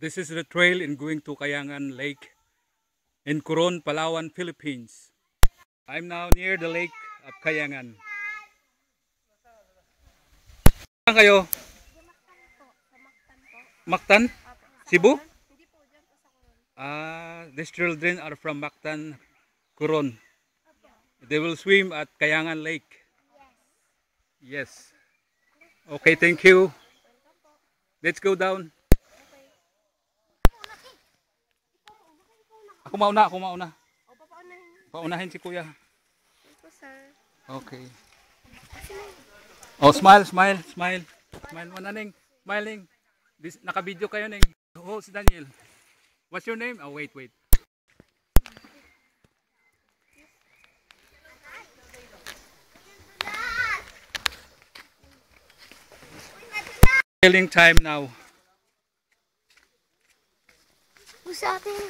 This is the trail in going to Kayangan Lake in Coron, Palawan, Philippines. I'm now near the lake of Kayangan. Saan kayo? Mactan? Cebu? These children are from Mactan, Coron. They will swim at Kayangan Lake. Yes. Okay, thank you. Let's go down. Ako mauna. Paunahin si kuya. Okay. Oh, smile. Mananing, smiling. Naka-video kayo ning. Oh, si Daniel. What's your name? Oh, wait. Sailing time now. Sa atin.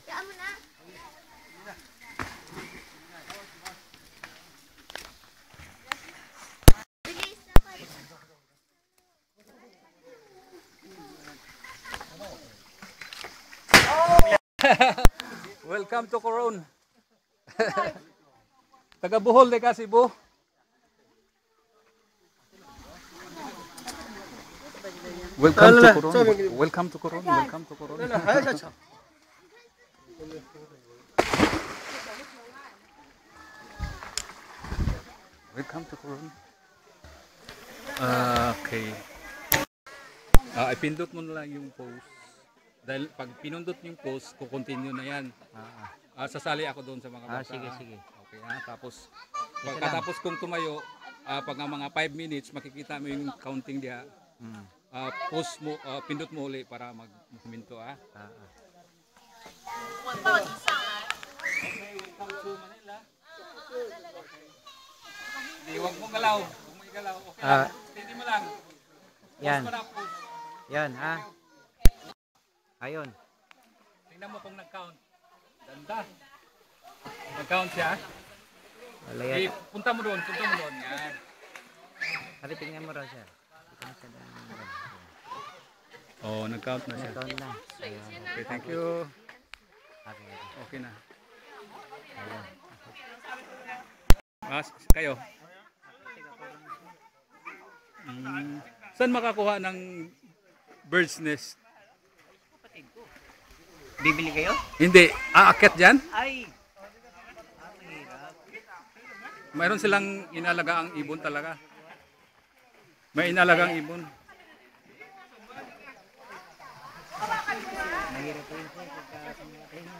Yaan mo na. Welcome to Coron. Taga Bohol de ka, Cebu. Welcome to Coron. Welcome to Coron. Welcome to Coron. Okay. Ipindot mo na lang yung post. Dahil pag pinundot yung post, kukontinue na yan. Sasali ako doon sa mga bata. Sige. Okay, tapos pagkatapos kong tumayo, pag mga 5 minutes, makikita mo yung counting diya. Post mo, pindot mo uli para mag-minto. Okay, welcome to Manila. Huwag mong galaw. Okay, steady mo lang. Yan. Post mo na, post. Yan, ha? Ayun. Tingnan mo kung nag-count. Ganda. Nag-count siya. Malaya. Punta mo doon. Yan. Hari, tingnan mo raw siya. Oh, nag-count na siya. Nag-count na. Okay, thank you. Okay. Okay na. Ayun. Kayo? Saan makakuha ng bird's nest? Bibili kayo? Hindi. Aakyat dyan? Ay! Mayroon silang inalagaang ibon talaga. May inalagang ibon. Mahirap po yun sir. Pagka pumatay mo.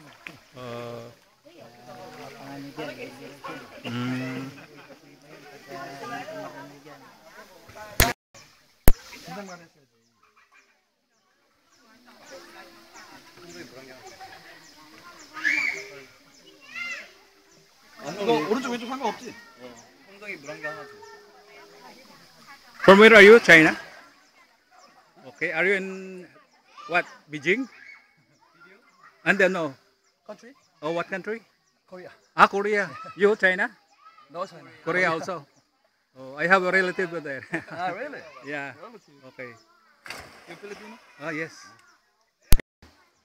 Pangalan dyan. 오른쪽 왼쪽 상관없지? 엉덩이 물안개 하나 줘. From where are you? China? Okay. Are you in what? Beijing? And then no. Country? Oh, what country? Korea. Korea. You China? No China. Korea also. Oh, I have a relative there. Really? Yeah. Relative. Okay. You Filipino? Yes.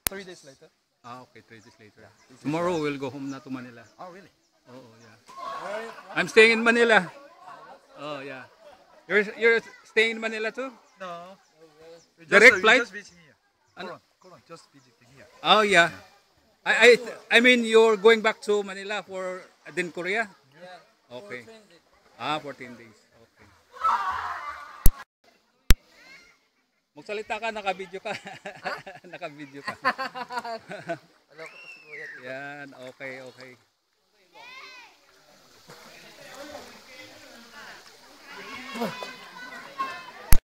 3 days later. Okay. 3 days later. Tomorrow we'll go home na to Manila. Oh, really? Oh, yeah. I'm staying in Manila. Oh, yeah. You're staying in Manila too? No. Direct flight? Just visiting here. Coron, just visiting here. Oh, yeah. I mean you're going back to Manila for then Korea? Yeah. Okay. For 10 days. Okay. Magsalita ka, naka-video ka. Naka-video ka. Alam ko si Kuya. Yan, okay.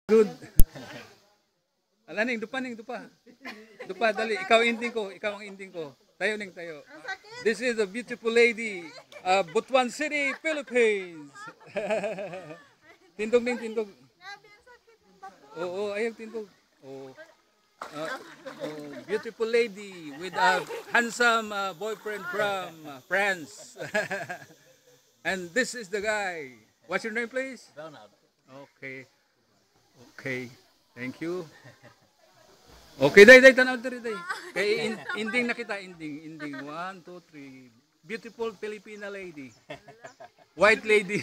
Good. Alaning, dupa. Dupa, dali. Ikaw ang ending ko. Tayo. This is a beautiful lady of Butuan City, Philippines. Tindog. Oo, ayaw tindog. Beautiful lady with a handsome boyfriend from France. And this is the guy. What's your name, please? Bernard. Okay. Thank you. Okay, day, tanaw diri, day. Kay ending na kita, ending. 1, 2, 3. Beautiful Filipina lady. White lady.